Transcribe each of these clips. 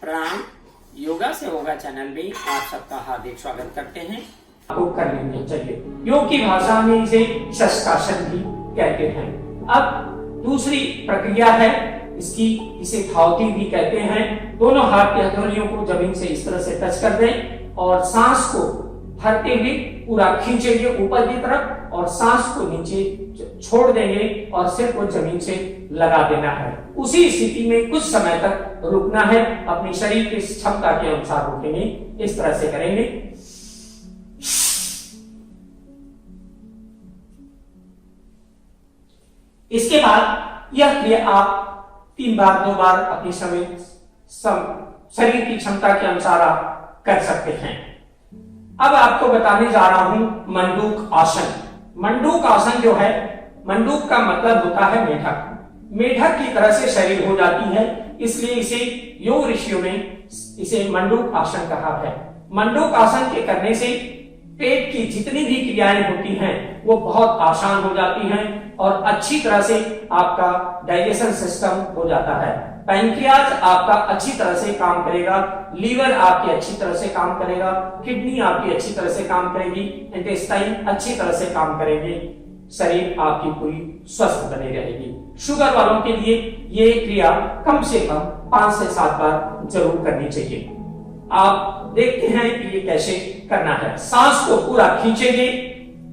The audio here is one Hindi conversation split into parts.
प्रणाम। योगा से होगा चैनल में आप सबका हार्दिक स्वागत करते हैं। आपको कर लेना चाहिए। योग की भाषा में इसे शस्त्रासन भी कहते हैं। अब दूसरी प्रक्रिया है इसकी, इसे धावती भी कहते हैं। दोनों हाथ की हथेलियों को जमीन से इस तरह से टच कर दें और सांस को भरते हुए पूरा खींचेंगे ऊपर की तरफ और सांस को नीचे छोड़ देंगे और सिर को जमीन से लगा देना है। उसी स्थिति में कुछ समय तक रुकना है। अपने शरीर की क्षमता के अनुसार रुकेंगे। इस तरह से करेंगे। इसके बाद यह क्रिया आप 3 बार 2 बार अपनी शरीर की क्षमता के अनुसार आप कर सकते हैं। अब आपको बताने जा रहा हूं मंडूक आसन। मंडूक आसन जो है, मंडूक का मतलब होता है मेढक। मेढक की तरह से शरीर हो जाती है, इसलिए इसे योग ऋषियों ने इसे मंडूक आसन कहा है। मंडूक आसन के करने से पेट की जितनी भी क्रियाएं होती हैं वो बहुत आसान हो जाती हैं और अच्छी तरह से आपका डाइजेशन सिस्टम हो जाता है। पैंक्रियाज आपका अच्छी तरह से काम करेगा, लीवर आपकी अच्छी तरह से काम करेगा, किडनी आपकी अच्छी तरह से काम करेगी, इंटेस्टाइन अच्छी तरह से काम करेंगे, शरीर आपकी पूरी स्वस्थ बनी रहेगी। शुगर वालों के लिए ये क्रिया कम से कम 5 से 7 बार जरूर करनी चाहिए। आप देखते हैं कि ये कैसे करना है। सांस को पूरा खींचेंगे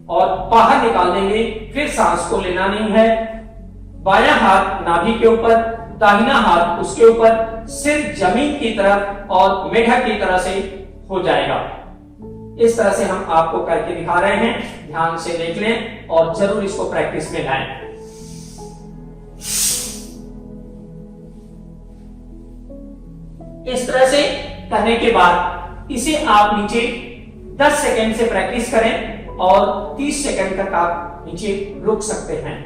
और बाहर निकाल देंगे। फिर सांस को लेना नहीं है। बायां हाथ नाभि के ऊपर, दाहिना हाथ उसके ऊपर, सिर जमीन की तरफ और मेढक की तरह से हो जाएगा। इस तरह से हम आपको करके दिखा रहे हैं। ध्यान से देख लें और जरूर इसको प्रैक्टिस में लाएं। इस तरह से करने के बाद इसे आप नीचे 10 सेकंड से प्रैक्टिस करें और 30 सेकंड तक आप नीचे रुक सकते हैं।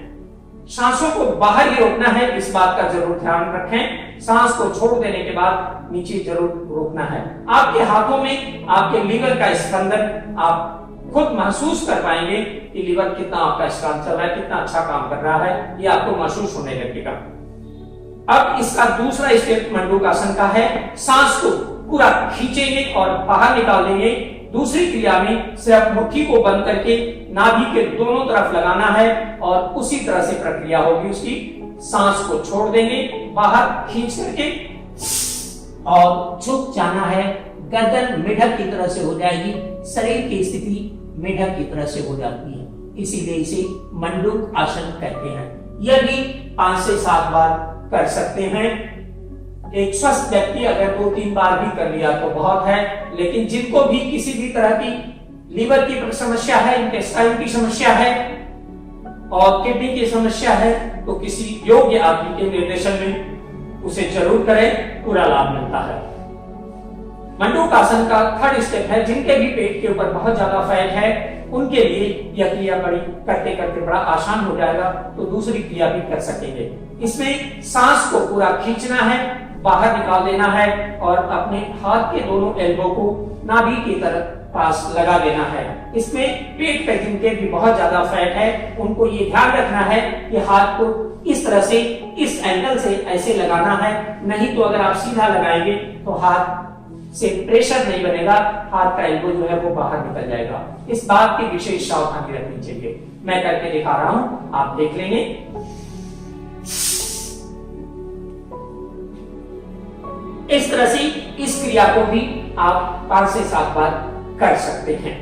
सांसों को बाहर ही रोकना है, इस बात का जरूर ध्यान रखें। सांस को छोड़ देने के बाद नीचे जरूर रोकना है। आपके हाथों में आपके लीवर का स्पंदन आप खुद महसूस कर पाएंगे कि लीवर कितना आपका स्ट्रांग चल रहा है, कितना अच्छा काम कर रहा है, ये आपको महसूस होने लगेगा। अब इसका दूसरा स्टेप मंडूक आसन का है। सांस को पूरा खींचेंगे और बाहर निकाल देंगे। दूसरी क्रिया में सिर्फ मुट्ठी को बंद करके नाभि के दोनों तरफ लगाना है और उसी तरह से प्रक्रिया होगी उसकी। सांस को छोड़ देंगे बाहर खींच करके और झुक जाना है। गर्दन मेढक की तरह से हो जाएगी, शरीर की स्थिति मेढक की तरह से हो जाती है, इसीलिए इसे मंडूक आसन कहते हैं। यह भी 5 से 7 बार कर सकते हैं। एक स्वस्थ व्यक्ति अगर 2-3 बार भी कर लिया तो बहुत है, लेकिन जिनको भी किसी भी तरह की लीवर की समस्या है, इंटेस्टाइन की समस्या है और किडनी की समस्या है, तो किसी योग्य आदमी के निर्देशन में उसे जरूर करें, पूरा लाभ मिलता है। मंडूक आसन का 3rd स्टेप है। जिनके भी पेट के ऊपर बहुत ज्यादा फैट है उनके लिए यह क्रिया बड़ी करते करते बड़ा आसान हो जाएगा, तो दूसरी क्रिया भी कर सकेंगे। इसमें सांस को पूरा खींचना है, बाहर निकाल देना है और अपने हाथ के दोनों एल्बो को नाभि की तरफ पास लगा देना है। इसमें पेट पे जिनके भी बहुत ज्यादा फैट है उनको ये ध्यान रखना है कि हाथ को इस तरह से, इस एंगल से ऐसे लगाना है, नहीं तो अगर आप सीधा लगाएंगे तो हाथ से प्रेशर नहीं बनेगा, हाथ का एल्बो जो है वो बाहर निकल जाएगा। इस बात की विशेष सावधानी रखनी चाहिए। मैं करके दिखा रहा हूं, आप देख लेंगे। इस तरह से इस क्रिया को भी आप 5 से 7 बार कर सकते हैं।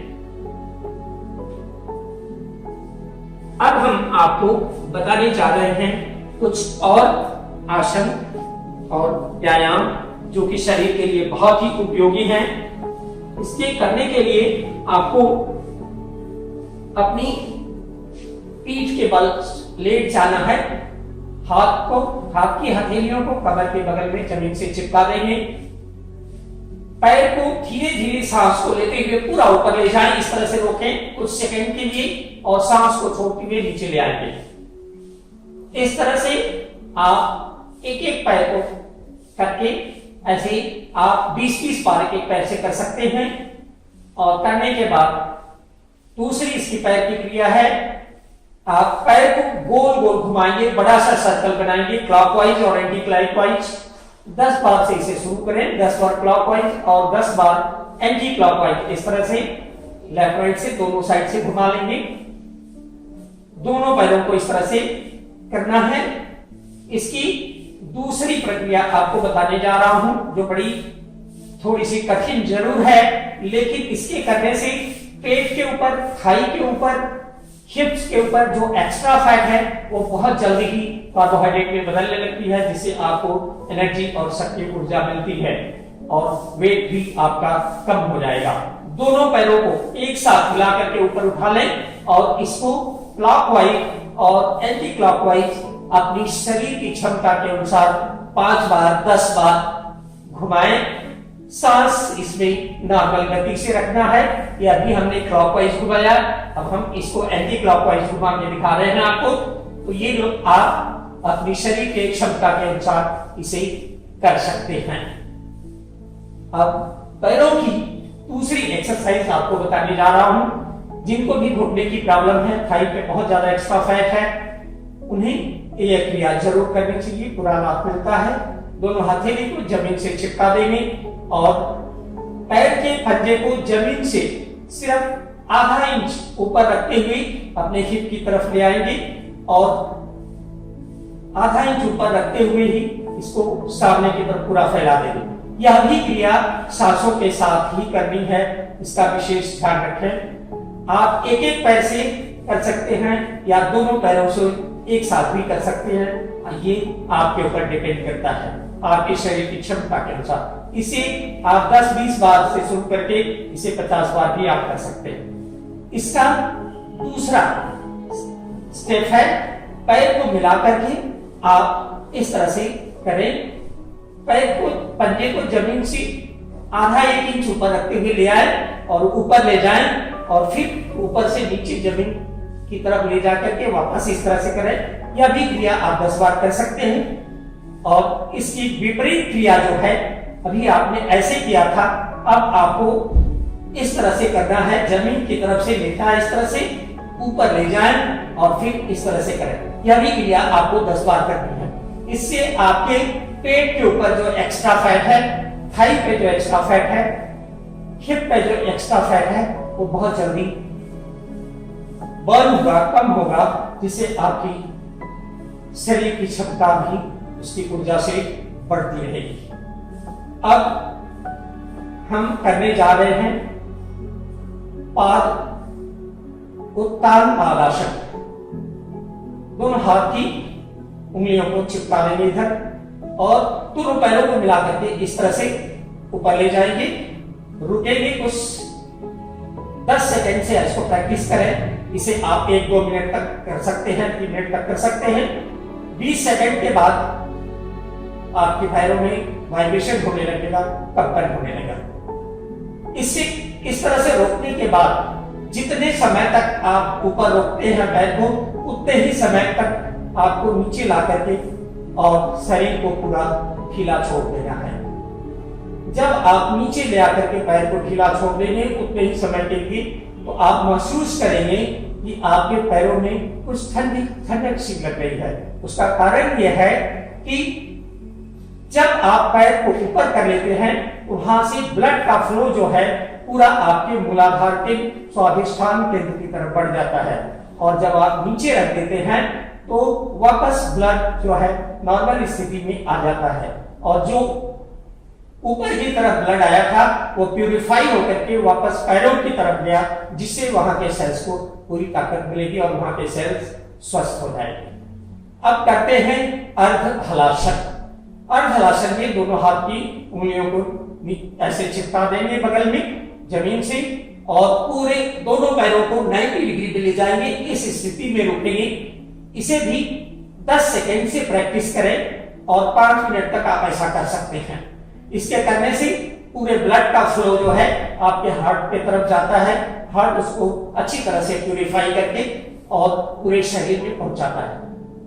अब हम आपको बताने जा रहे हैं कुछ और आसन और व्यायाम जो कि शरीर के लिए बहुत ही उपयोगी हैं। इसके करने के लिए आपको अपनी पीठ के बल लेट जाना है। हाथ की हथेलियों को कमर के बगल में जमीन से चिपका देंगे। पैर को धीरे धीरे सांस को लेते हुए पूरा ऊपर ले जाएं, इस तरह से रोकें कुछ सेकंड के लिए और सांस को छोड़ते हुए नीचे ले आएंगे। इस तरह से आप एक एक पैर को करके ऐसे आप 20-20 बार एक पैर से कर सकते हैं। और करने के बाद दूसरी इसकी पैर की क्रिया है, आप पैर को गोल गोल घुमाएंगे, बड़ा सा सर्कल बनाएंगे क्लॉकवाइज और एंटी क्लॉकवाइज। 10 बार से इसे शुरू करें, 10 बार क्लॉकवाइज और 10 बार एंटी क्लॉकवाइज। इस तरह से लेफ्ट राइट से दोनों साइड से घुमा लेंगे। दोनों पैरों को इस तरह से करना है। इसकी दूसरी प्रक्रिया आपको बताने जा रहा हूं, जो बड़ी थोड़ी सी कठिन जरूर है, लेकिन इसके करने से पेट के ऊपर, थाई के ऊपर, हिप्स के ऊपर जो एक्स्ट्रा फैट है वो बहुत जल्दी ही कार्बोहाइड्रेट में बदलने लगती है, जिससे आपको एनर्जी और शक्ति ऊर्जा मिलती है और वेट भी आपका कम हो जाएगा। दोनों पैरों को एक साथ मिला करके ऊपर उठा लें और इसको क्लॉकवाइज और एंटी क्लॉकवाइज अपनी शरीर की क्षमता के अनुसार 5 बार 10 बार घुमाएं। सांस इसमें नॉर्मल गति से रखना है। ये अभी हमने क्लॉकवाइज घुमाया, अब हम इसको एंटी क्लॉकवाइज घुमा के दिखा रहे हैं आपको। तो ये लोग आप अपनी शरीर के क्षमता के अनुसार इसे कर सकते हैं। अब पैरों की दूसरी एक्सरसाइज आपको बताने जा रहा हूं। जिनको भी घुटने की प्रॉब्लम है, थाई पे बहुत ज्यादा एक्स्ट्रा फैट है, उन्हें ये क्रिया जरूर करनी चाहिए, पूरा लाभ मिलता है। दोनों हथेली को जमीन से चिपका देंगे और पैर के पंजे को जमीन से सिर्फ आधा इंच ऊपर रखते हुए अपने हिप की तरफ ले आएंगे और आधा इंच ऊपर रखते हुए ही इसको सामने की तरफ पूरा फैला देंगे। यह भी क्रिया सांसों के साथ ही करनी है, इसका विशेष ध्यान रखें। आप एक एक पैर से कर सकते हैं या दोनों पैरों से एक साथ भी कर सकते हैं, ये आपके ऊपर डिपेंड करता है, आपके शरीर की क्षमता के अनुसार। इसे आप 10-20 बार से शुरू करके इसे 50 बार भी आप कर सकते हैं। इसका दूसरा स्टेप है, पैर को मिला करके आप इस तरह से करें। पैर को, पंजे को जमीन से आधा 1 इंच ऊपर रखते हुए ले आए और ऊपर ले जाएं और फिर ऊपर से नीचे जमीन की तरफ ले जाकर के वापस इस तरह से करें। यह भी क्रिया आप 10 बार कर सकते हैं। और इसकी विपरीत क्रिया जो है, अभी आपने ऐसे किया था, अब आपको इस तरह से करना है, जमीन की तरफ से लेटा इस तरह से ऊपर ले जाएं और फिर इस तरह से करें। यह भी क्रिया आपको 10 बार करनी है। इससे आपके पेट के ऊपर जो एक्स्ट्रा फैट है, थाई पे जो एक्स्ट्रा फैट है, हिप पे जो एक्स्ट्रा फैट है, वो बहुत जल्दी बर्न होगा, कम होगा, जिससे आपकी शरीर की क्षमता भी उसकी ऊर्जा से बढ़ती रहेगी। अब हम करने जा रहे हैं पाद उत्तान पादासन। दोनों हाथ की उंगलियों को चिपका लेंगे इधर और दोनों पैरों को मिला करके इस तरह से ऊपर ले जाएंगे, रुकेंगे कुछ 10 सेकंड से इसको प्रैक्टिस करें। इसे आप 1-2 मिनट तक कर सकते हैं, 3 मिनट तक कर सकते हैं। 20 सेकंड के बाद आपके पैरों में वाइब्रेशन होने लगेगा, कंपन होने लगेगा। इसे इस तरह से रोकने के बाद जितने समय तक आप ऊपर रोकते हैं पैर को, उतने ही समय तक आपको नीचे ला करके और शरीर को पूरा ढीला छोड़ देना है। जब आप नीचे ले आकर के पैर को ढीला छोड़ देंगे उतने ही समय के लिए, तो आप महसूस करेंगे कि आपके पैरों में कुछ ठंडक सी लग रही है। उसका कारण यह है कि जब आप पैर को ऊपर कर लेते हैं तो वहां से ब्लड का फ्लो जो है पूरा आपके मूलाधार के स्वाधिष्ठान केंद्र की तरफ बढ़ जाता है, और जब आप नीचे रख देते हैं तो वापस ब्लड जो है नॉर्मल स्थिति में आ जाता है, और जो ऊपर की तरफ ब्लड आया था वो प्यूरिफाई होकर के वापस पैरों की तरफ गया, जिससे वहां के सेल्स को पूरी ताकत मिलेगी और वहां के सेल्स स्वस्थ हो जाएंगे। अब करते हैं अर्ध हलासन। अर्ध हलासन में दोनों हाथ की उंगलियों को ऐसे चिपका देंगे बगल में जमीन से और पूरे दोनों पैरों को 90 डिग्री पे ले जाएंगे, इस स्थिति में रुकेंगे। इसे भी 10 सेकंड से प्रैक्टिस करें और 5 मिनट तक आप ऐसा कर सकते हैं। इसके करने से पूरे ब्लड का फ्लो जो है आपके हार्ट की तरफ जाता है, हार्ट उसको अच्छी तरह से प्यूरिफाई करके और पूरे शरीर में पहुंचाता है।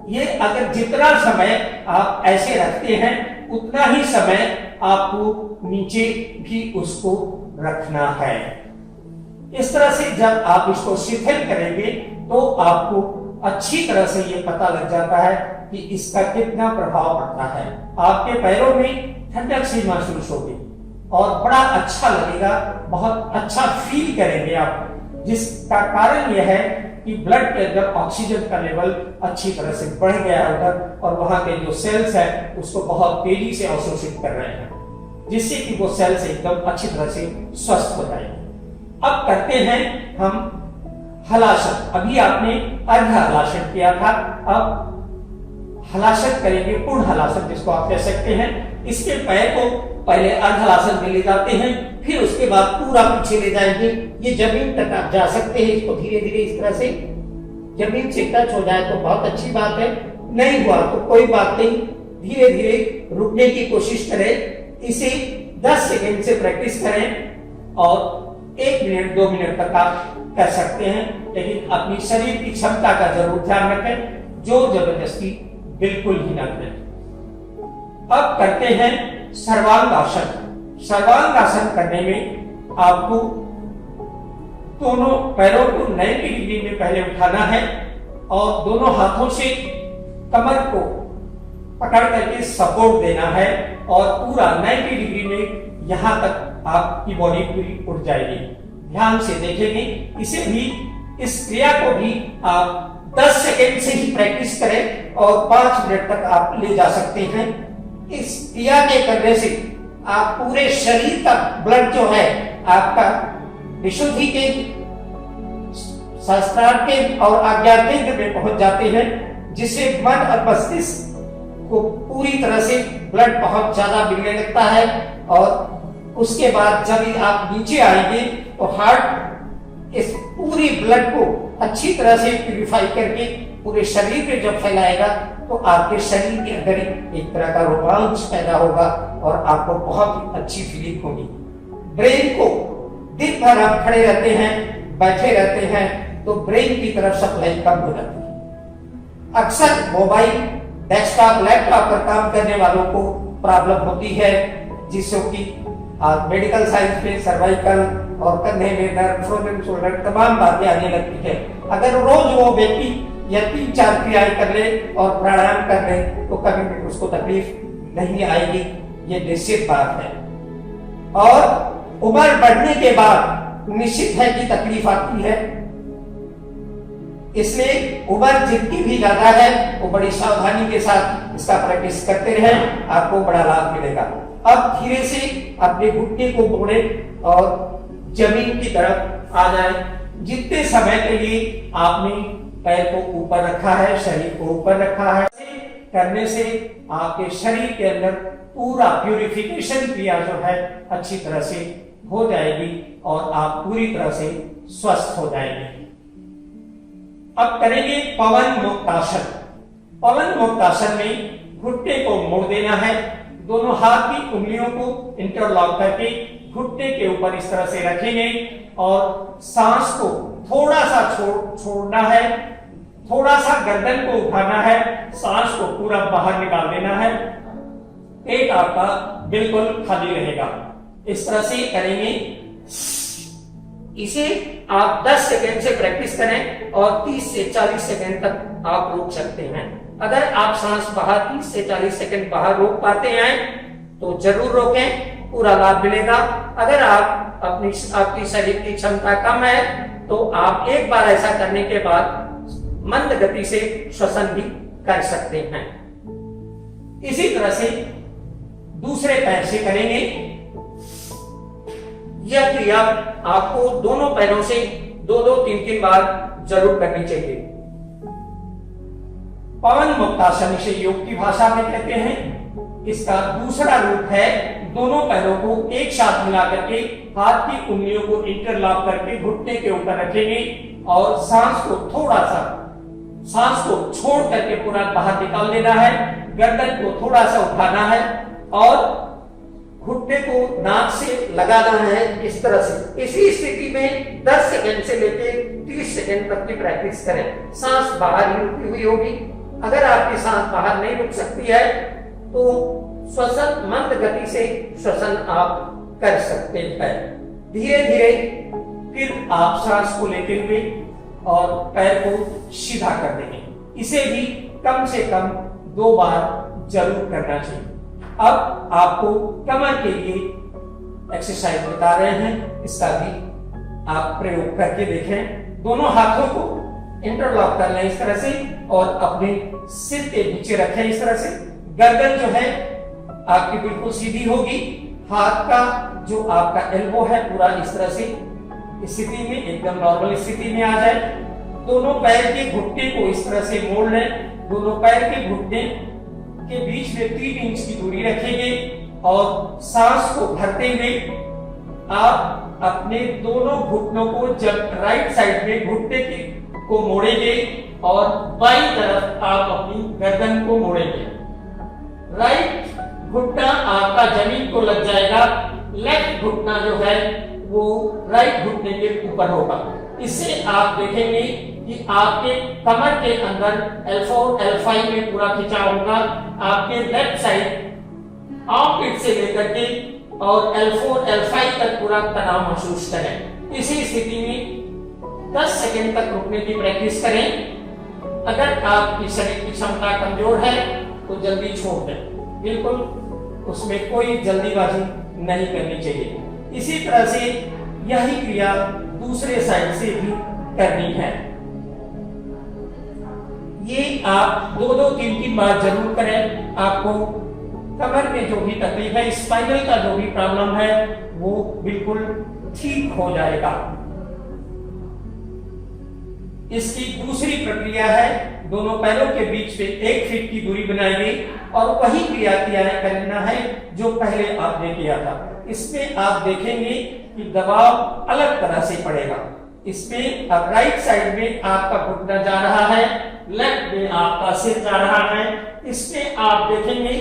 ये अगर जितना समय आप ऐसे रखते हैं उतना ही समय आपको नीचे भी उसको रखना है। इस तरह से जब आप इसको शिथिल करेंगे तो आपको अच्छी तरह से ये पता लग जाता है कि इसका कितना प्रभाव पड़ता है। आपके पैरों में ठंडक सी महसूस होगी और बड़ा अच्छा लगेगा, बहुत अच्छा फील करेंगे आप, जिसका कारण यह है कि ब्लड के अंदर ऑक्सीजन का लेवल अच्छी तरह से बढ़ गया है उधर, और वहां के जो सेल्स है उसको बहुत तेजी से अवशोषित कर रहे हैं, जिससे कि वो सेल्स एकदम अच्छी तरह से स्वस्थ हो जाएंगे। अब करते हैं हम हलासन। अभी आपने अर्ध हलासन किया था, अब हलासन करेंगे, पूर्ण हलासन जिसको आप कह सकते हैं। इसके पैर को पहले अर्ध हलासन में ले जाते हैं, फिर उसके बाद पूरा पीछे ले जाएंगे। ये जमीन तक आप जा सकते हैं, इसको धीरे धीरे इस तरह से जमीन से टच हो जाए तो बहुत अच्छी बात है, नहीं हुआ तो कोई बात नहीं, धीरे धीरे रुकने की कोशिश करें। इसे 10 सेकंड से प्रैक्टिस करें और 1 मिनट 2 मिनट तक आप कर सकते हैं, लेकिन अपनी शरीर की क्षमता का जरूर ध्यान रखें, जोर जबरदस्ती बिल्कुल ही न करें। अब करते हैं सर्वांगासन। सर्वांगासन करने में आपको दोनों पैरों को 90 डिग्री में पहले उठाना है और दोनों हाथों से कमर को पकड़ करके सपोर्ट देना है और पूरा 90 डिग्री में यहां तक आपकी बॉडी पूरी उठ जाएगी। ध्यान से देखेंगे। इसे भी, इस क्रिया को भी आप 10 सेकंड से ही प्रैक्टिस करें और 5 मिनट तक आप ले जा सकते हैं। इस क्रिया के करने से आप पूरे शरीर का ब्लड जो है आपका विशुद्धि के, शास्त्रार्थ के और आज्ञा केंद्र में पहुंच जाते हैं, जिससे मन और मस्तिष्क को पूरी तरह से ब्लड बहुत ज्यादा मिलने लगता है। और उसके बाद जब आप नीचे आएंगे तो हार्ट इस पूरी ब्लड को अच्छी तरह से प्यूरिफाई करके पूरे शरीर पे जब फैलाएगा तो आपके शरीर के अंदर एक तरह का रोमांच पैदा होगा और आपको बहुत ही अच्छी फीलिंग होगी। ब्रेन को, दिन भर आप खड़े रहते हैं, बैठे रहते हैं, तो ब्रेन की तरफ सप्लाई कम हो जाती है। अक्सर मोबाइल, डेस्कटॉप, लैपटॉप पर काम करने वालों को प्रॉब्लम होती है, जिससे कि मेडिकल साइंस में सर्वाइकल और कंधे में दर्द, फ्रोजन शोल्डर, तमाम बातें आने लगती है। अगर रोज वो व्यक्ति या 3-4 क्रियाएं कर ले और प्राणायाम कर ले तो कभी भी उसको तकलीफ नहीं आएगी, ये निश्चित बात है। और उम्र बढ़ने के बाद निश्चित है कि तकलीफ आती है, इसलिए उम्र जितनी भी ज्यादा है वो बड़ी सावधानी के साथ इसका प्रैक्टिस करते रहें, आपको बड़ा लाभ मिलेगा। अब धीरे से अपने घुटने को मोड़ें और जमीन की तरफ आ जाए। जितने समय के लिए आपने पैर को ऊपर रखा है, शरीर को ऊपर रखा है, करने से आपके शरीर के अंदर पूरा प्यूरिफिकेशन क्रिया जो है अच्छी तरह से हो जाएगी और आप पूरी तरह से स्वस्थ हो जाएंगे। अब करेंगे पवन मुक्तासन। पवन मुक्तासन में घुटने को मोड़ देना है, दोनों हाथ की उंगलियों को इंटरलॉक करके घुटने के ऊपर इस तरह से रखेंगे और सांस को थोड़ा सा छोड़ना है, थोड़ा सा गर्दन को उठाना है, सांस को पूरा बाहर निकाल देना है, पेट आपका बिल्कुल खाली रहेगा। इस तरह से करेंगे। इसे आप 10 सेकंड से प्रैक्टिस करें और 30 से 40 सेकंड तक आप रोक सकते हैं। अगर आप सांस बाहर 30 से 40 सेकंड बाहर रोक पाते हैं तो जरूर रोकें, पूरा लाभ मिलेगा। अगर आपकी शरीर की क्षमता कम है तो आप एक बार ऐसा करने के बाद मंद गति से श्वसन भी कर सकते हैं। इसी तरह से दूसरे पैर से करेंगे। यह क्रिया आपको दोनों पैरों से 2-2, 3-3 बार जरूर करनी चाहिए। पवन मुक्तासन इसे योग की भाषा में कहते हैं। इसका दूसरा रूप है दोनों पैरों को एक साथ मिला करके हाथ की उंगलियों को इंटरलॉक करके घुटने के ऊपर रखेंगे और सांस को थोड़ा सा, सांस को छोड़ करके पूरा बाहर निकाल देना है, गर्दन को थोड़ा सा उठाना है और घुटने को नाक से लगाना है इस तरह से। इसी स्थिति में 10 सेकंड से लेकर 30 सेकंड तक की प्रैक्टिस करें। सांस बाहर ही रुकी हुई होगी। अगर आपकी सांस बाहर नहीं रुक सकती है तो श्वसन मंद गति से श्वसन आप कर सकते हैं। धीरे धीरे फिर आप सांस को लेते हुए और पैर को सीधा कर देंगे। इसे भी कम से कम 2 बार जरूर करना चाहिए। अब आपको कमर के लिए एक्सरसाइज बता रहे हैं, इसका भी आप प्रयोग करके देखें। दोनों हाथों को इंटरलॉक कर लें इस तरह से और अपने सिर के नीचे रखें इस तरह से। गर्दन जो है आपकी बिल्कुल सीधी होगी। हाथ का जो आपका एल्बो है पूरा इस तरह से स्थिति में, एकदम नॉर्मल स्थिति में आ जाए। दोनों पैर के घुटने को इस तरह से मोड़ लें। दोनों पैर के घुटने के बीच में 3 इंच की दूरी रखेंगे और सांस को भरते हुए आप अपने दोनों घुटनों को जब राइट साइड में घुटने को मोड़ेंगे और बाईं तरफ आप अपनी गर्दन को मोड़ेंगे। राइट घुटना आपका जमीन को लग जाएगा, लेफ्ट घुटना जो है वो राइट घुटने के ऊपर होगा। इससे आप देखेंगे कि आपके कमर के अंदर L4 L5 में पूरा खिंचाव होगा। आपके लेफ्ट साइड आर्मपिट से लेकर के और L4 L5 तक पूरा तनाव महसूस करें। इसी स्थिति में 10 सेकंड तक रुकने की प्रैक्टिस करें। अगर आपकी शरीर की क्षमता कमजोर है तो जल्दी छोड़ दें, बिल्कुल उसमें कोई जल्दीबाजी नहीं करनी चाहिए। इसी तरह से यही क्रिया दूसरे साइड से भी करनी है। ये आप 2-2-3-3 बार जरूर करें। आपको कमर में जो भी तकलीफ है, स्पाइनल का जो भी प्रॉब्लम है वो बिल्कुल ठीक हो जाएगा। इसकी दूसरी प्रक्रिया है, दोनों पैरों के बीच में 1 फीट की दूरी बनाएंगे और वही क्रिया करना है जो पहले आपने किया था। इसमें आप देखेंगे कि दबाव अलग तरह से पड़ेगा। इसमें अब राइट साइड में आपका घुटना जा रहा है, लेफ्ट में आपका सिर जा रहा है। इसमें आप देखेंगे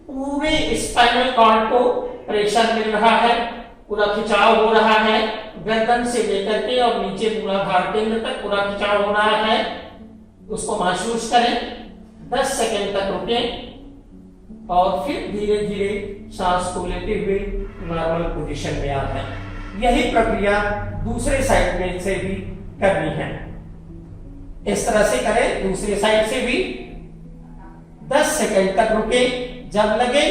पूरे स्पाइनल कॉर्ड को प्रेशर मिल रहा है, पूरा खिंचाव हो रहा है। गर्दन से लेकर के और नीचे मूलाधार केंद्र तक पूरा खिंचाव हो रहा है, उसको महसूस करें। 10 सेकंड तक रुकें और फिर धीरे धीरे सांस को लेते हुए नॉर्मल पोजीशन में आते हैं। यही प्रक्रिया दूसरे साइड में से भी करनी है। इस तरह से करें, दूसरे साइड से भी 10 सेकंड तक रुके। जब लगे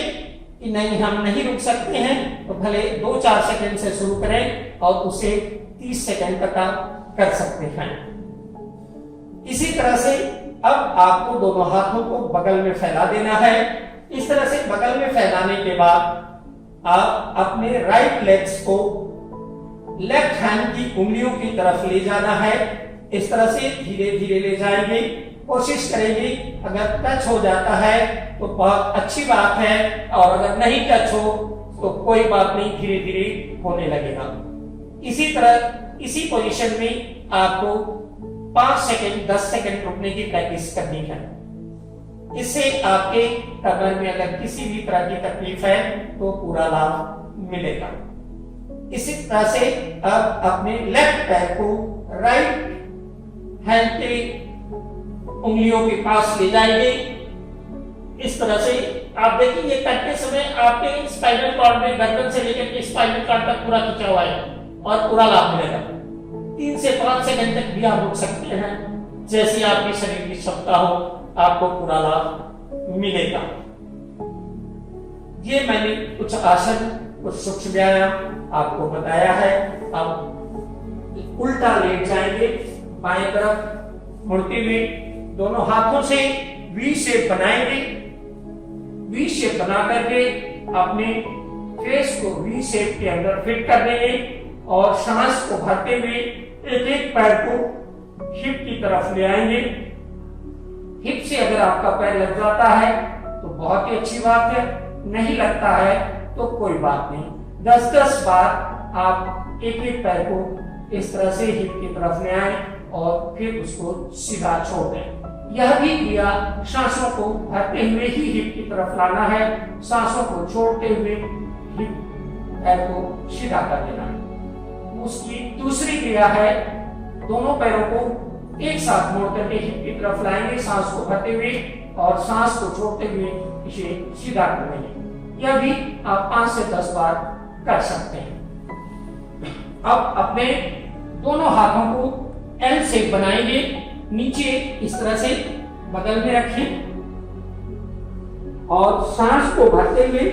कि नहीं हम नहीं रुक सकते हैं तो भले 2-4 सेकंड से शुरू करें और उसे 30 सेकंड तक आप कर सकते हैं। इसी तरह से अब आपको दोनों हाथों को बगल में फैला देना है। इस तरह से बगल में फैलाने के बाद आप अपने राइट लेग्स को लेफ्ट हैंड की उंगलियों की तरफ ले जाना है। इस तरह से धीरे धीरे ले जाएंगे। कोशिश करेंगे, अगर टच हो जाता है तो बहुत अच्छी बात है और अगर नहीं टच हो तो कोई बात नहीं, धीरे धीरे होने लगेगा। इसी तरह इसी पोजीशन में आपको 5 सेकंड 10 सेकंड रुकने की प्रैक्टिस करनी है। इससे आपके कमर में अगर किसी भी तरह की तकलीफ है तो पूरा लाभ मिलेगा। इसी तरह से अब अपने लेफ्ट पैर को राइट हैंड के उंगलियों के पास ले जाएंगे। इस तरह से आप देखेंगे करते समय आपके स्पाइनल कॉर्ड में गर्दन से लेकर के स्पाइनल कॉर्ड तक पूरा खिंचाव आएगा और पूरा लाभ मिलेगा। 3 से 5 सेकंड तक भी आप रुक सकते हैं, जैसी आपकी शरीर की क्षमता हो, आपको पूरा लाभ मिलेगा। ये मैंने कुछ आसन, कुछ सूक्ष्म व्यायाम आपको बताया है। अब उल्टा लेट जाएंगे, बाएं तरफ मुड़ते हुए दोनों हाथों से वी शेप बनाएंगे। वी शेप बना करके अपने फेस को वी शेप के अंदर फिट कर देंगे और सांस को भरते हुए एक एक पैर को हिप की तरफ ले आएंगे। हिप से अगर आपका पैर लग जाता है तो बहुत ही अच्छी बात है, नहीं लगता है तो कोई बात नहीं। 10-10 बार आप एक एक पैर को इस तरह से हिप की तरफ ले आए और फिर उसको सीधा छोड़ दें। यह भी क्रिया सांसों को भरते हुए ही हिप की तरफ लाना है, सांसों को छोड़ते हुए हिप पैर को सीधा कर देना है। उसकी दूसरी क्रिया है, दोनों पैरों को एक साथ मोड़ करके हिप की तरफ लाएंगे, सांस को भरते हुए और सांस को छोड़ते हुए इसे सीधा कर देंगे। यह भी आप 5 से 10 बार कर सकते हैं। अब अपने दोनों हाथों को एल शेप बनाएंगे, नीचे इस तरह से बगल में रखें और सांस को भरते हुए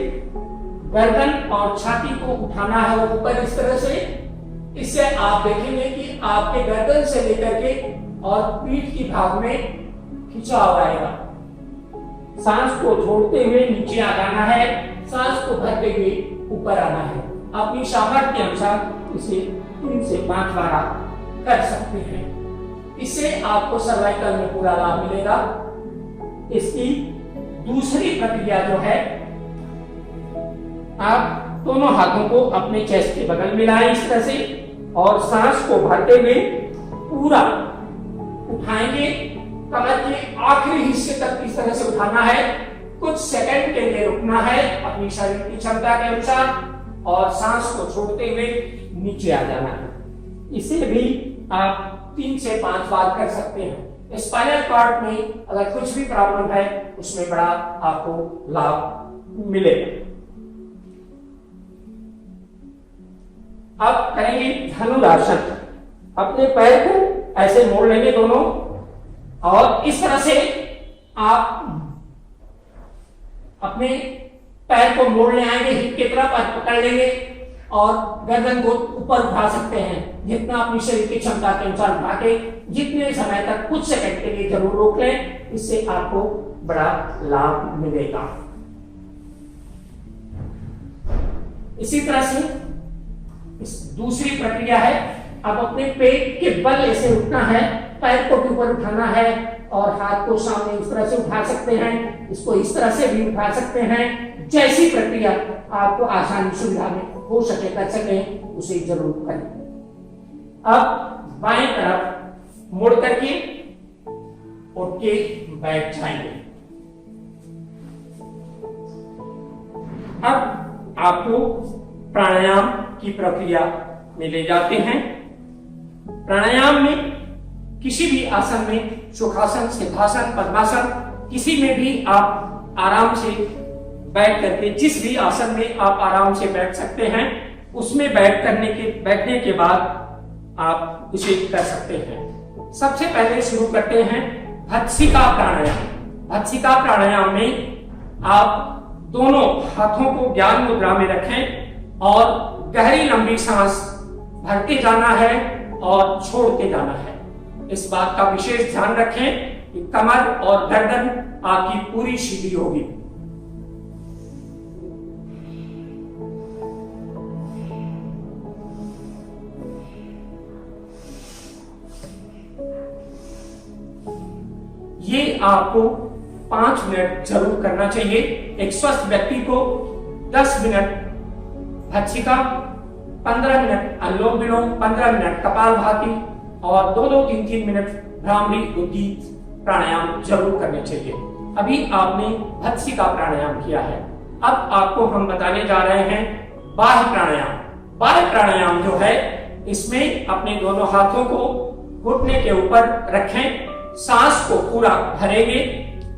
गर्दन और छाती को उठाना है ऊपर इस तरह से। इससे आप देखेंगे कि आपके गर्दन से लेकर के और पीठ की भाग में खिंचाव आएगा। सांस को छोड़ते हुए नीचे आ जाना है, सांस को भरते हुए ऊपर आना है। अपनी सामर्थ्य के अनुसार इसे 3 से 5 बार आप कर सकते हैं। इससे आपको सर्वाइकल में पूरा लाभ मिलेगा। इसकी दूसरी प्रक्रिया जो है, आप दोनों हाथों को अपने चेस्ट के बगल में लाएं इस तरह से और सांस को भरते हुए पूरा उठाएंगे। कमर के आखिरी हिस्से तक इस तरह से उठाना है। कुछ सेकंड के लिए रुकना है अपनी शरीर की क्षमता के अनुसार और सांस को छोड़ते हुए नीचे आ जाना है। इसे भी आप 3 से 5 बार कर सकते हैं। स्पाइनल कॉर्ड में अगर कुछ भी प्रॉब्लम है उसमें बड़ा आपको लाभ मिलेगा। अब करेंगे धनुरासन। अपने पैर को ऐसे मोड़ लेंगे दोनों और इस तरह से आप अपने पैर को मोड़ ले आएंगे हिप की तरफ और पकड़ लेंगे और गर्दन को ऊपर उठा सकते हैं। जितना अपनी शरीर की क्षमता के अनुसार उठा के जितने समय तक कुछ सेकंड के लिए जरूर रोक लें, इससे आपको बड़ा लाभ मिलेगा। इसी तरह से इस दूसरी प्रक्रिया है, अब अपने पेट के बल ऐसे उठना है, पैर को ऊपर उठाना है और हाथ को सामने इस तरह से उठा सकते हैं, इसको इस तरह से भी उठा सकते हैं। जैसी प्रक्रिया आपको आसानी सुविधा में हो सके कर सके उसे जरूर करें। अब बाएं तरफ मुड़ करके उठ के बैठ जाएंगे। अब आपको प्राणायाम की प्रक्रिया में ले जाते हैं। प्राणायाम में किसी भी आसन में, सुखासन, सिद्धासन, पद्मासन, किसी में भी आप आराम से बैठ करके, जिस भी आसन में आप आराम से बैठ सकते हैं उसमें बैठने के बाद आप उसे कर सकते हैं। सबसे पहले शुरू करते हैं भत्सिका प्राणायाम। भत्सिका प्राणायाम में आप दोनों हाथों को ज्ञान मुद्रा में रखें और गहरी लंबी सांस भरते जाना है और छोड़ के जाना है। इस बात का विशेष ध्यान रखें कि कमर और गर्दन आपकी पूरी सीधी होगी। ये आपको 5 मिनट जरूर करना चाहिए। एक स्वस्थ व्यक्ति को 10 मिनट भत्सिका, 15 मिनट अनुलोम विलोम, 15 मिनट कपालभाति और 2-2, 3-3 मिनट भ्रामरी उद्गीत प्राणायाम जरूर करने चाहिए। अभी आपने भत्सिका प्राणायाम किया है, अब आपको हम बताने जा रहे हैं बाह्य प्राणायाम। बाह्य प्राणायाम जो है, इसमें अपने दोनों हाथों को घुटने के ऊपर रखें, सांस को पूरा भरेंगे,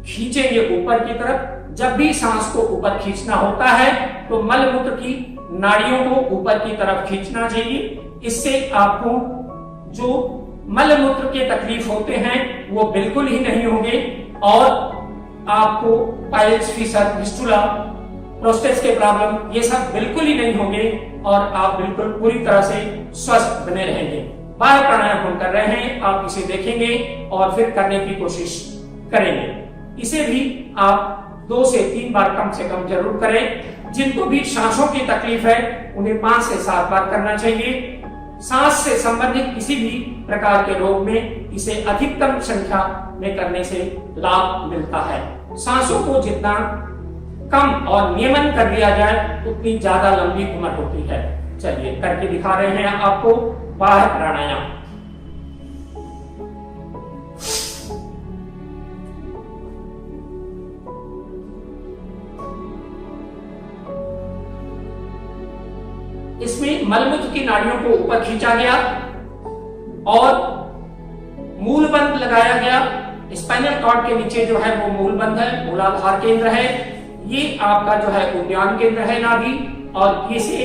खींचेंगे ऊपर की तरफ। जब भी सांस को ऊपर खींचना होता है तो मलमूत्र की नाड़ियों को ऊपर की तरफ खींचना चाहिए। इससे आपको जो मलमूत्र के तकलीफ होते हैं वो बिल्कुल ही नहीं होंगे और आपको पाइल्स, फिशर, फिस्टुला, प्रोस्टेट के प्रॉब्लम ये सब बिल्कुल ही नहीं होंगे और आप बिल्कुल पूरी तरह से स्वस्थ बने रहेंगे। बाह्य प्राणायाम हम कर रहे हैं, आप इसे देखेंगे और फिर करने की कोशिश करेंगे। इसे भी आप 2 से 3 बार कम से कम जरूर करें। जिनको भी सांसों की तकलीफ है उन्हें 5 से 7 बार करना चाहिए। सांस से संबंधित किसी भी प्रकार के रोग में इसे अधिकतम संख्या में करने से लाभ मिलता है। सांसों को जितना कम और नियमन कर दिया जाए उतनी ज्यादा लंबी उम्र होती है। चलिए करके दिखा रहे हैं आपको बाह्य प्राणायाम। इसमें मलमूत्र की नाड़ियों को ऊपर खींचा गया और मूलबंध लगाया गया। स्पाइनल कॉर्ड के नीचे जो है वो मूलबंध है, मूलाधार केंद्र है। ये आपका जो है उद्यान केंद्र है नाभि, और इसे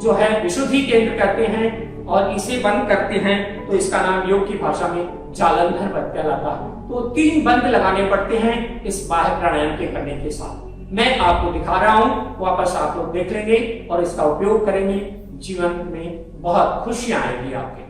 जो है विशुद्धि केंद्र कहते हैं। और इसे बंद करते हैं तो इसका नाम योग की भाषा में जालंधर बंद कहलाता है। तो 3 बंद लगाने पड़ते हैं इस बाह्य प्राणायाम के करने के साथ। मैं आपको दिखा रहा हूं, वापस आप लोग देख लेंगे और इसका उपयोग करेंगे। जीवन में बहुत खुशियां आएगी आपके।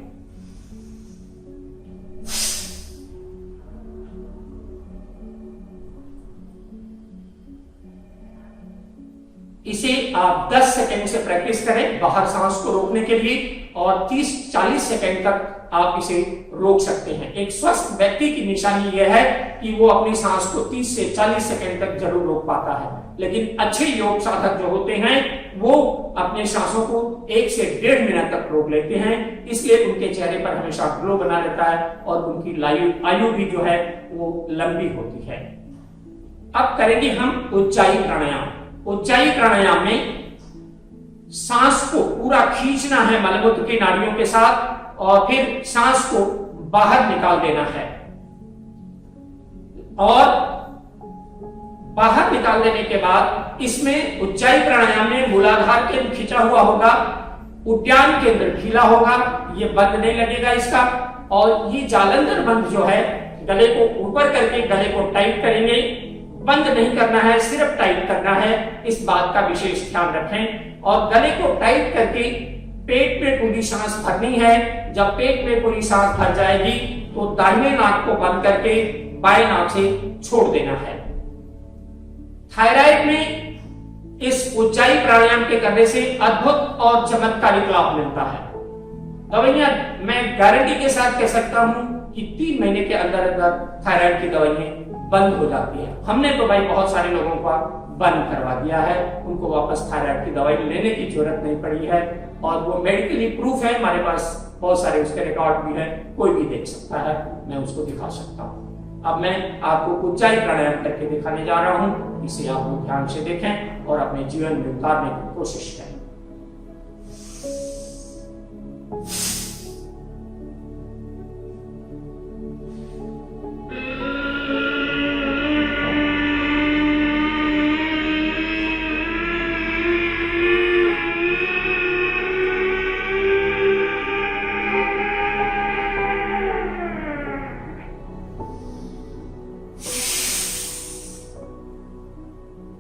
इसे आप 10 सेकंड से प्रैक्टिस करें बाहर सांस को रोकने के लिए, और 30-40 सेकंड तक आप इसे रोक सकते हैं। एक स्वस्थ व्यक्ति की निशानी यह है कि वो अपनी सांस को 30 से 40 सेकंड तक जरूर रोक पाता है, लेकिन अच्छे योग साधक जो होते हैं वो अपने सांसों को 1 से 1.5 मिनट तक रोक लेते हैं। इसलिए उनके चेहरे पर हमेशा ग्लो बना रहता है और उनकी आयु भी जो है वो लंबी होती है। अब करेंगे हम उज्जाई प्राणायाम। उज्जाई प्राणायाम में सांस को पूरा खींचना है मलमूत्र की नाड़ियों के साथ और फिर सांस को बाहर निकाल देना है, और बाहर निकाल देने के बाद इसमें उज्जाई प्राणायाम में मूलाधार केंद्र खींचा हुआ होगा, उद्यान केंद्र ढीला होगा, ये बंद नहीं लगेगा इसका। और ये जालंधर बंद जो है, गले को ऊपर करके गले को टाइट करेंगे, बंद नहीं करना है, सिर्फ टाइट करना है। इस बात का विशेष ध्यान रखें। और गले को टाइट करके पेट में पूरी सांस भरनी है। जब पेट में पूरी सांस भर जाएगी तो दाहिने नाक को बंद करके बाएं नाक से छोड़ देना है। थायराइड में इस उज्जाई प्राणायाम के करने से अद्भुत और चमत्कारिक लाभ मिलता है। दवाइयां मैं गारंटी के साथ कह सकता हूं कि 3 महीने के अंदर अंदर थायराइड की दवाइयां बंद हो जाती है। हमने तो भाई बहुत सारे लोगों का बंद करवा दिया है, उनको वापस थायराइड की दवाई लेने की जरूरत नहीं पड़ी है, और वो मेडिकली प्रूफ है। हमारे पास बहुत सारे उसके रिकॉर्ड भी है, कोई भी देख सकता है, मैं उसको दिखा सकता हूँ। अब मैं आपको उज्जाई प्राणायाम करके दिखाने जा रहा हूँ। इसे आप लोग ध्यान से देखें और अपने जीवन में उतारने की कोशिश करें।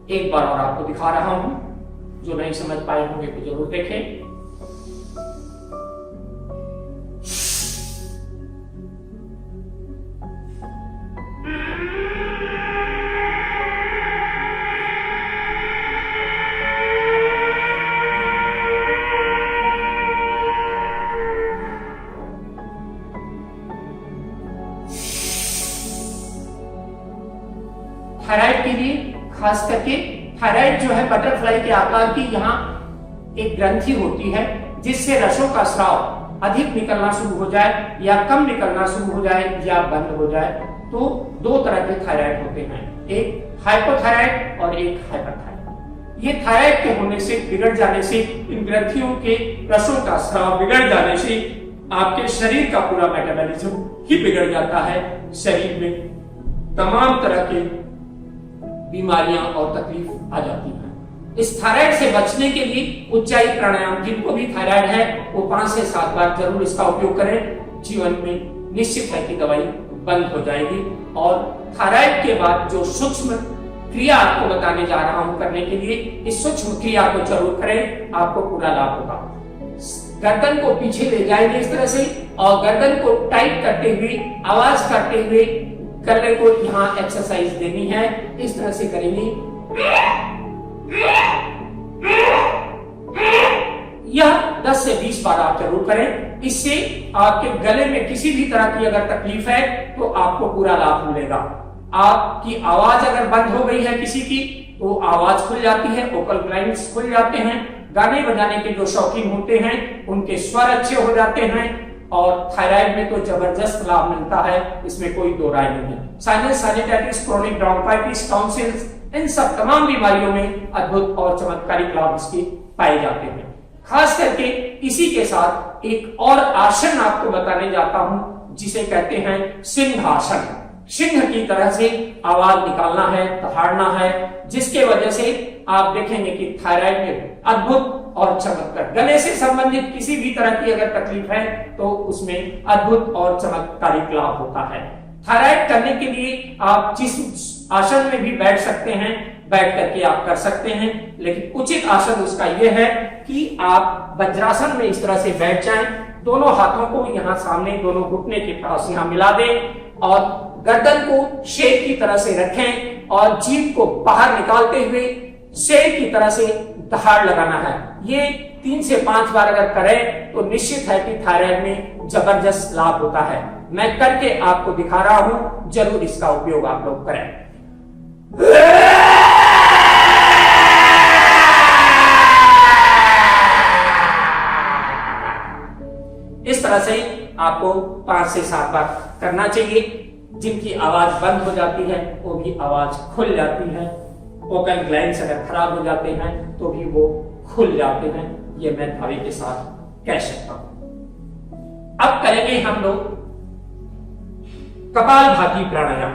एक बार और आपको दिखा रहा हूं, जो नहीं समझ पाए होंगे तो जरूर देखें। थायराइड के लिए खास करके थायराइड जो है बटरफ्लाई के आकार की यहाँ एक ग्रंथि होती है, जिससे रसों का स्राव अधिक निकलना शुरू हो जाए या कम निकलना शुरू हो जाए या बंद हो जाए। तो 2 तरह के थायराइड होते हैं, एक हाइपोथायराइड और एक हाइपरथायराइड। ये थायराइड के होने से, बिगड़ जाने से, इन ग्रंथियों के रसों का स्राव बिगड़ जाने से आपके शरीर का पूरा मेटाबॉलिज्म ही बिगड़ जाता है। शरीर में तमाम तरह के बीमारियां और तकलीफ आ जाती हैं। इस थायराइड से बचने के लिए उज्जाई प्राणायाम, जिनको भी थायराइड है वो 5 से 7 बार जरूर इसका उपयोग करें। जीवन में निश्चित है कि दवाई बंद हो जाएगी। और थायराइड के बाद जो सूक्ष्म क्रिया आपको बताने जा रहा हूं करने के लिए, इस सूक्ष्म क्रिया को जरूर करें, आपको पूरा लाभ होगा। गर्दन को पीछे ले जाएंगे इस तरह से, और गर्दन को टाइट करते हुए, आवाज करते हुए गले को यहाँ एक्सरसाइज देनी है। इस तरह से करेंगे। यह 10 से 20 बार आप जरूर करें। इससे आपके गले में किसी भी तरह की अगर तकलीफ है तो आपको पूरा लाभ मिलेगा। आपकी आवाज अगर बंद हो गई है किसी की, तो आवाज खुल जाती है, वोकल ग्राइंड्स खुल जाते हैं। गाने बजाने के जो शौकीन होते हैं उनके स्वर अच्छे हो जाते हैं। और थायराइड में तो जबरदस्त लाभ मिलता है, इसमें कोई दो राय नहीं है। साइनस, साइनेटाइटिस, क्रोनिक ब्रोंकाइटिस, टॉन्सिल्स, इन सब तमाम बीमारियों में अद्भुत और चमत्कारिक लाभ इसके पाए जाते हैं। खास करके इसी के साथ एक और आसन आपको बताने जाता हूं, जिसे कहते हैं सिंहासन। सिंह की तरह से आवाज निकालना है, दहाड़ना है, जिसके वजह से आप देखेंगे कि थायराइड में अद्भुत और चमककर। गले से संबंधित किसी भी तरह की अगर तकलीफ है तो उसमें अद्भुत और चमत्कारिक लाभ होता है। थायराइड करने के लिए आप जिस आसन में भी बैठ सकते हैं, बैठ करके आप कर सकते हैं, लेकिन उचित आसन उसका यह है कि आप वज्रासन में इस तरह से बैठ जाएं, दोनों हाथों को यहां सामने दोनों घुटने के पास यहां मिला दें और गर्दन को शेर की तरह से रखें और जीभ को बाहर निकालते हुए शेर की तरह से दहाड़ लगाना है। ये 3 से 5 बार अगर करें तो निश्चित है कि थायराइड में जबरदस्त लाभ होता है। मैं करके आपको दिखा रहा हूं, जरूर इसका उपयोग आप लोग करें। इस तरह से आपको 5 से 7 बार करना चाहिए। जिनकी आवाज बंद हो जाती है वो भी आवाज खुल जाती है, वोकल ग्लैंड्स अगर खराब हो जाते हैं तो भी वो खुल जाते हैं, ये मैं दावे के साथ कह सकता हूं। अब करेंगे हम लोग कपालभाति प्राणायाम।